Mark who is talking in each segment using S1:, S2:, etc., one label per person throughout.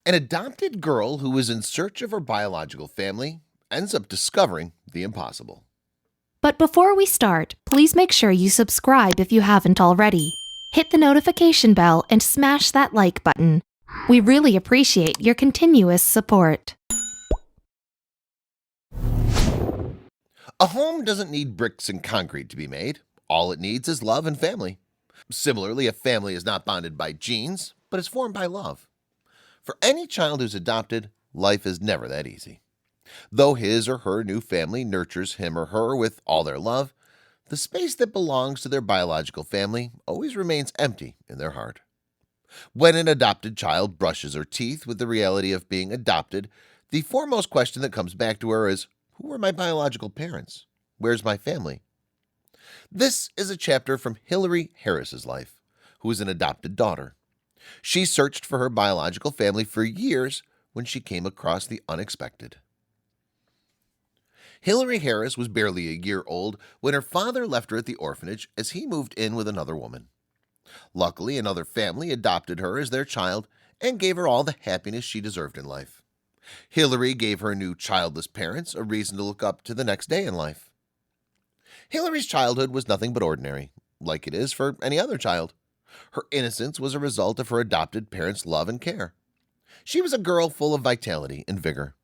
S1: An adopted girl who is in search of her biological family ends up discovering the impossible.
S2: But before we start, please make sure you subscribe if you haven't already. Hit the notification bell and smash that like button. We really appreciate your continuous support.
S1: A home doesn't need bricks and concrete to be made. All it needs is love and family. Similarly, a family is not bonded by genes, but is formed by love. For any child who's adopted, life is never that easy. Though his or her new family nurtures him or her with all their love, the space that belongs to their biological family always remains empty in their heart. When an adopted child brushes her teeth with the reality of being adopted, the foremost question that comes back to her is, who are my biological parents? Where's my family? This is a chapter from Hillary Harris's life, who is an adopted daughter. She searched for her biological family for years when she came across the unexpected. Hillary Harris was barely a year old when her father left her at the orphanage as he moved in with another woman. Luckily, another family adopted her as their child and gave her all the happiness she deserved in life. Hillary gave her new childless parents a reason to look up to the next day in life. Hillary's childhood was nothing but ordinary, like it is for any other child. Her innocence was a result of her adopted parents' love and care. She was a girl full of vitality and vigor.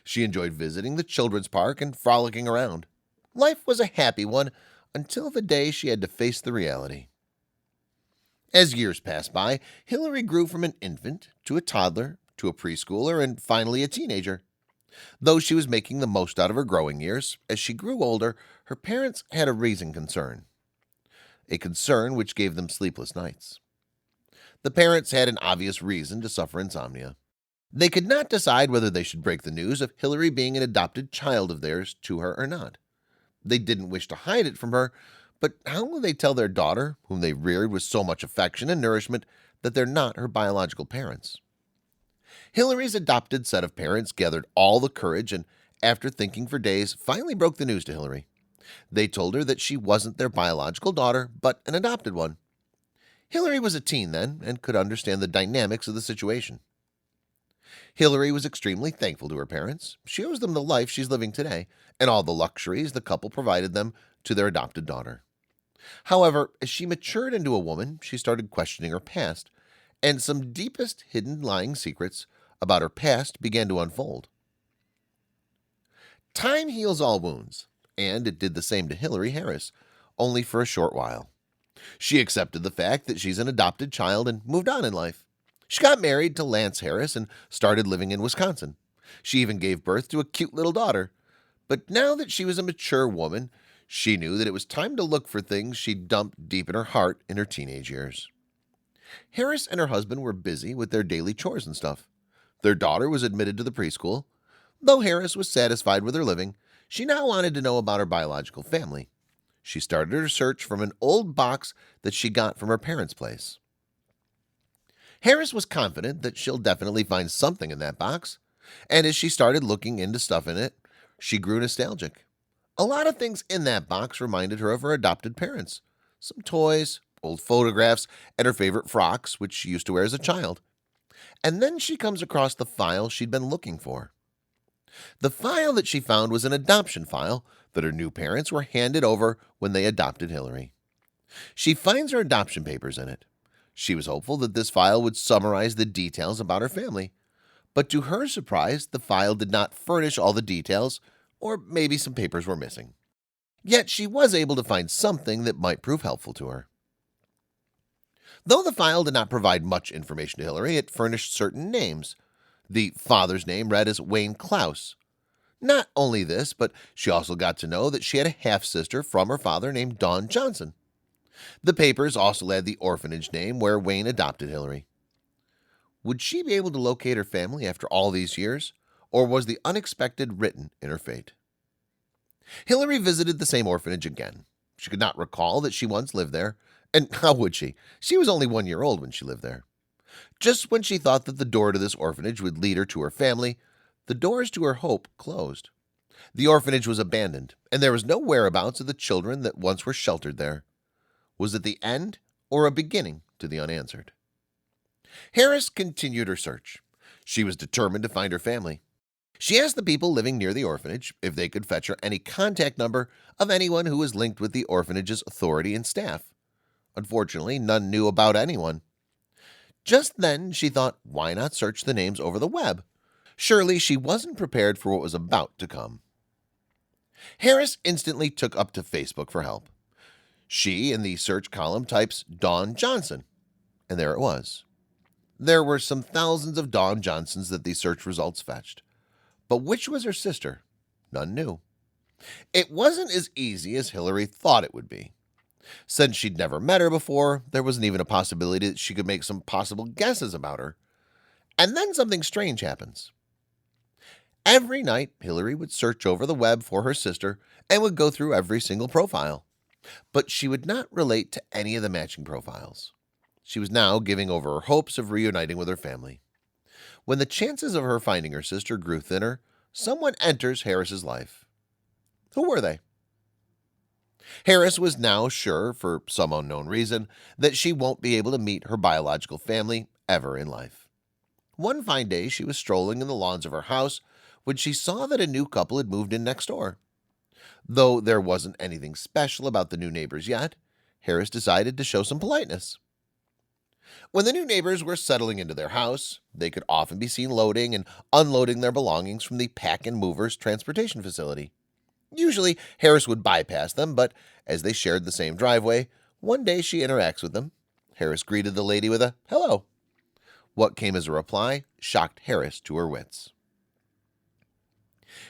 S1: She enjoyed visiting the children's park and frolicking around. Life was a happy one until the day she had to face the reality. As years passed by, Hillary grew from an infant to a toddler to a preschooler and finally a teenager. Though she was making the most out of her growing years, as she grew older, her parents had a raising concern. A concern which gave them sleepless nights. The parents had an obvious reason to suffer insomnia. They could not decide whether they should break the news of Hillary being an adopted child of theirs to her or not. They didn't wish to hide it from her, but how will they tell their daughter, whom they reared with so much affection and nourishment, that they're not her biological parents? Hillary's adopted set of parents gathered all the courage and, after thinking for days, finally broke the news to Hillary. They told her that she wasn't their biological daughter, but an adopted one. Hillary was a teen then and could understand the dynamics of the situation. Hillary was extremely thankful to her parents. She owes them the life she's living today and all the luxuries the couple provided them to their adopted daughter. However, as she matured into a woman, she started questioning her past, and some deepest hidden lying secrets about her past began to unfold. Time heals all wounds, and it did the same to Hillary Harris, only for a short while. She accepted the fact that she's an adopted child and moved on in life. She got married to Lance Harris and started living in Wisconsin. She even gave birth to a cute little daughter. But now that she was a mature woman, she knew that it was time to look for things she'd dumped deep in her heart in her teenage years. Harris and her husband were busy with their daily chores and stuff. Their daughter was admitted to the preschool. Though Harris was satisfied with her living, she now wanted to know about her biological family. She started her search from an old box that she got from her parents' place. Harris was confident that she'll definitely find something in that box, and as she started looking into stuff in it, she grew nostalgic. A lot of things in that box reminded her of her adopted parents. Some toys, old photographs, and her favorite frocks, which she used to wear as a child. And then she comes across the file she'd been looking for. The file that she found was an adoption file that her new parents were handed over when they adopted Hillary. She finds her adoption papers in it. She was hopeful that this file would summarize the details about her family. But to her surprise, the file did not furnish all the details, or maybe some papers were missing. Yet she was able to find something that might prove helpful to her. Though the file did not provide much information to Hillary, it furnished certain names. The father's name read as Wayne Klaus. Not only this, but she also got to know that she had a half-sister from her father named Dawn Johnson. The papers also had the orphanage name where Wayne adopted Hillary. Would she be able to locate her family after all these years, or was the unexpected written in her fate? Hillary visited the same orphanage again. She could not recall that she once lived there, and how would she? She was only 1 year old when she lived there. Just when she thought that the door to this orphanage would lead her to her family, the doors to her hope closed. The orphanage was abandoned, and there was no whereabouts of the children that once were sheltered there. Was it the end or a beginning to the unanswered? Harris continued her search. She was determined to find her family. She asked the people living near the orphanage if they could fetch her any contact number of anyone who was linked with the orphanage's authority and staff. Unfortunately, none knew about anyone. Just then, she thought, why not search the names over the web? Surely she wasn't prepared for what was about to come. Harris instantly took up to Facebook for help. She, in the search column, types Dawn Johnson, and there it was. There were some thousands of Dawn Johnsons that the search results fetched. But which was her sister? None knew. It wasn't as easy as Hillary thought it would be. Since she'd never met her before, there wasn't even a possibility that she could make some possible guesses about her. And then something strange happens. Every night, Hillary would search over the web for her sister and would go through every single profile. But she would not relate to any of the matching profiles. She was now giving over her hopes of reuniting with her family. When the chances of her finding her sister grew thinner, someone enters Harris's life. Who were they? Harris was now sure, for some unknown reason, that she won't be able to meet her biological family ever in life. One fine day, she was strolling in the lawns of her house when she saw that a new couple had moved in next door. Though there wasn't anything special about the new neighbors yet, Harris decided to show some politeness. When the new neighbors were settling into their house, they could often be seen loading and unloading their belongings from the Pack and Movers transportation facility. Usually, Harris would bypass them, but as they shared the same driveway, one day she interacts with them. Harris greeted the lady with a hello. What came as a reply shocked Harris to her wits.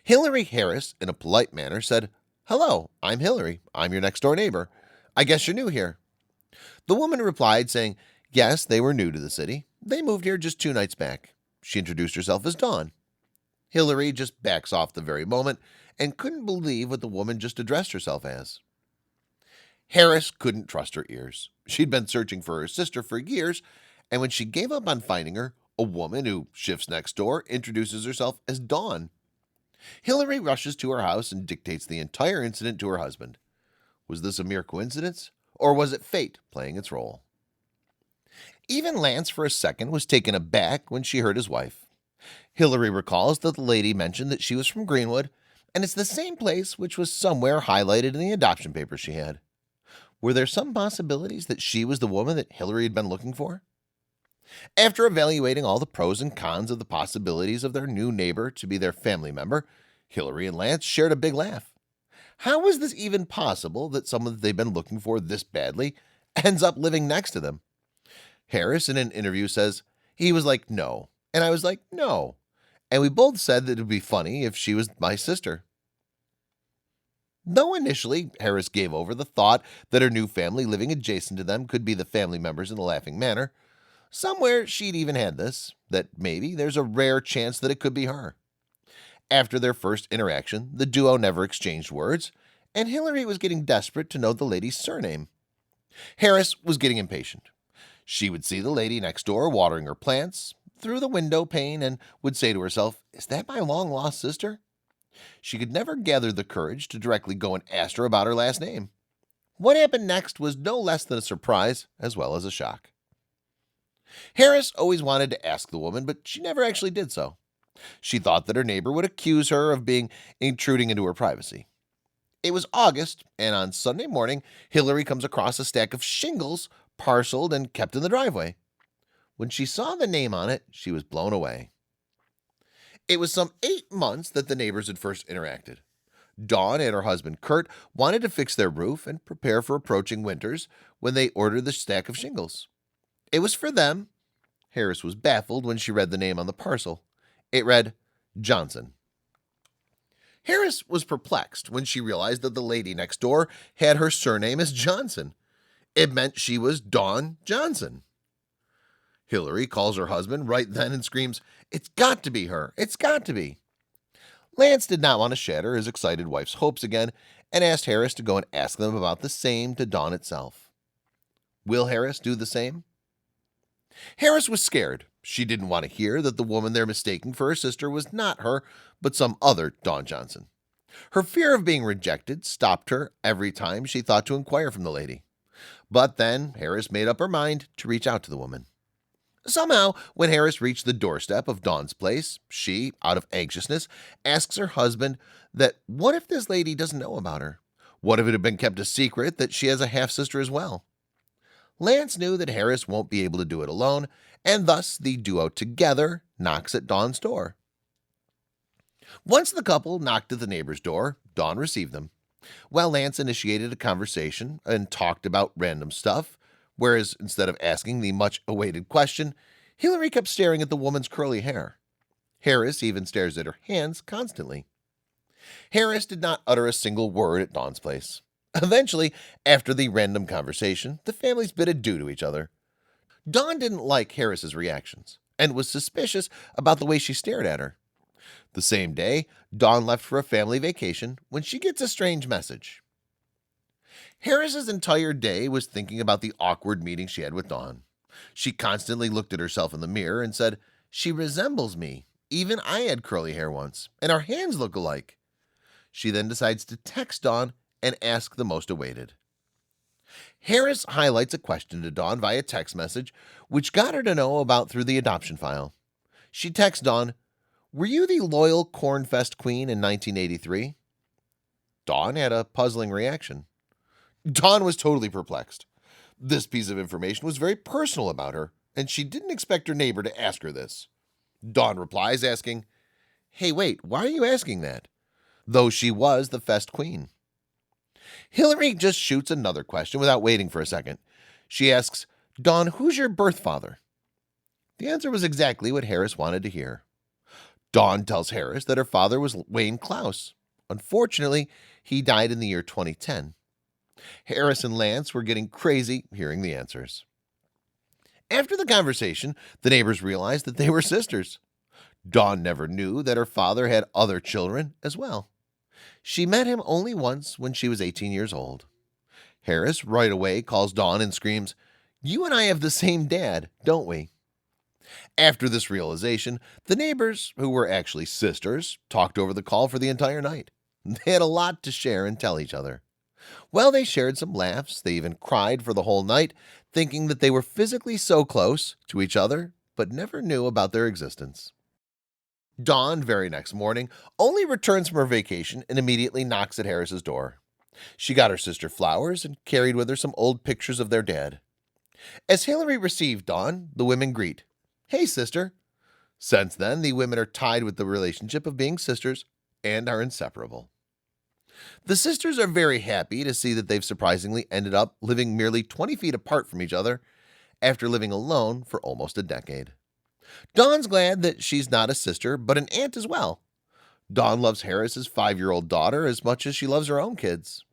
S1: Hillary Harris, in a polite manner, said, "Hello, I'm Hillary. I'm your next-door neighbor. I guess you're new here." The woman replied, saying, yes, they were new to the city. They moved here just 2 nights back. She introduced herself as Dawn. Hillary just backs off the very moment and couldn't believe what the woman just addressed herself as. Harris couldn't trust her ears. She'd been searching for her sister for years, and when she gave up on finding her, a woman who shifts next door introduces herself as Dawn. Hillary rushes to her house and dictates the entire incident to her husband. Was this a mere coincidence, or was it fate playing its role? Even Lance, for a second, was taken aback when she heard his wife. Hillary recalls that the lady mentioned that she was from Greenwood, and it's the same place which was somewhere highlighted in the adoption papers she had. Were there some possibilities that she was the woman that Hillary had been looking for? After evaluating all the pros and cons of the possibilities of their new neighbor to be their family member, Hillary and Lance shared a big laugh. How was this even possible that someone that they've been looking for this badly ends up living next to them? Harris, in an interview, says, he was like, no. And I was like, no. And we both said that it would be funny if she was my sister. Though initially Harris gave over the thought that her new family living adjacent to them could be the family members in a laughing manner, somewhere she'd even had this, that maybe there's a rare chance that it could be her. After their first interaction, the duo never exchanged words, and Hillary was getting desperate to know the lady's surname. Harris was getting impatient. She would see the lady next door watering her plants through the window pane and would say to herself, is that my long-lost sister? She could never gather the courage to directly go and ask her about her last name. What happened next was no less than a surprise as well as a shock. Harris always wanted to ask the woman, but she never actually did so. She thought that her neighbor would accuse her of being intruding into her privacy. It was August, and on Sunday morning, Hillary comes across a stack of shingles parceled and kept in the driveway. When she saw the name on it, she was blown away. It was some 8 months that the neighbors had first interacted. Dawn and her husband Kurt wanted to fix their roof and prepare for approaching winters when they ordered the stack of shingles. It was for them. Harris was baffled when she read the name on the parcel. It read, Johnson. Harris was perplexed when she realized that the lady next door had her surname as Johnson. It meant she was Dawn Johnson. Hillary calls her husband right then and screams, it's got to be her. It's got to be. Lance did not want to shatter his excited wife's hopes again and asked Harris to go and ask them about the same to Dawn itself. Will Harris do the same? Harris was scared. She didn't want to hear that the woman they're mistaking for her sister was not her, but some other Dawn Johnson. Her fear of being rejected stopped her every time she thought to inquire from the lady. But then Harris made up her mind to reach out to the woman. Somehow, when Harris reached the doorstep of Dawn's place, she, out of anxiousness, asks her husband that what if this lady doesn't know about her? What if it had been kept a secret that she has a half-sister as well? Lance knew that Harris won't be able to do it alone, and thus the duo together knocks at Dawn's door. Once the couple knocked at the neighbor's door, Dawn received them. While Lance initiated a conversation and talked about random stuff, whereas instead of asking the much-awaited question, Hillary kept staring at the woman's curly hair. Harris even stares at her hands constantly. Harris did not utter a single word at Dawn's place. Eventually, after the random conversation, the families bid adieu to each other. Dawn didn't like Harris's reactions and was suspicious about the way she stared at her. The same day, Dawn left for a family vacation when she gets a strange message. Harris's entire day was thinking about the awkward meeting she had with Dawn. She constantly looked at herself in the mirror and said, "She resembles me. Even I had curly hair once, and our hands look alike." She then decides to text Dawn and ask the most awaited. Harris highlights a question to Dawn via text message, which got her to know about through the adoption file. She texts Dawn, "Were you the loyal Cornfest queen in 1983? Dawn had a puzzling reaction. Dawn was totally perplexed. This piece of information was very personal about her, and she didn't expect her neighbor to ask her this. Dawn replies asking, "Hey, wait, why are you asking that?" Though she was the fest queen. Hillary just shoots another question without waiting for a second. She asks, "Dawn, who's your birth father?" The answer was exactly what Harris wanted to hear. Dawn tells Harris that her father was Wayne Klaus. Unfortunately, he died in the year 2010. Harris and Lance were getting crazy hearing the answers. After the conversation, the neighbors realized that they were sisters. Dawn never knew that her father had other children as well. She met him only once when she was 18 years old. Harris right away calls Dawn and screams, "You and I have the same dad, don't we?" After this realization, the neighbors, who were actually sisters, talked over the call for the entire night. They had a lot to share and tell each other. Well, they shared some laughs. They even cried for the whole night, thinking that they were physically so close to each other, but never knew about their existence. Dawn, very next morning, only returns from her vacation and immediately knocks at Harris's door. She got her sister flowers and carried with her some old pictures of their dad. As Hillary received Dawn, the women greet, "Hey, sister." Since then, the women are tied with the relationship of being sisters and are inseparable. The sisters are very happy to see that they've surprisingly ended up living merely 20 feet apart from each other after living alone for almost a decade. Dawn's glad that she's not a sister, but an aunt as well. Dawn loves Harris's 5-year-old daughter as much as she loves her own kids.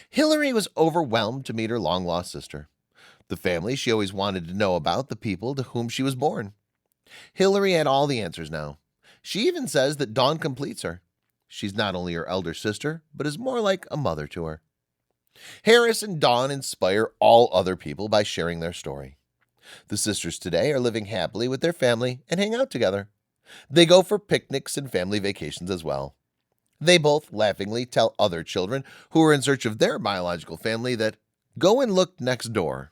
S1: Hillary was overwhelmed to meet her long-lost sister, the family she always wanted to know about, the people to whom she was born. Hillary had all the answers now. She even says that Dawn completes her. She's not only her elder sister, but is more like a mother to her. Harris and Dawn inspire all other people by sharing their story. The sisters today are living happily with their family and hang out together. They go for picnics and family vacations as well. They both laughingly tell other children who are in search of their biological family that go and look next door.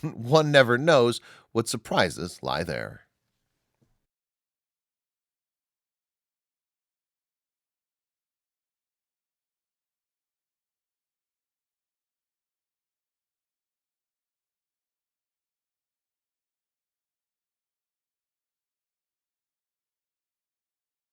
S1: One never knows what surprises lie there.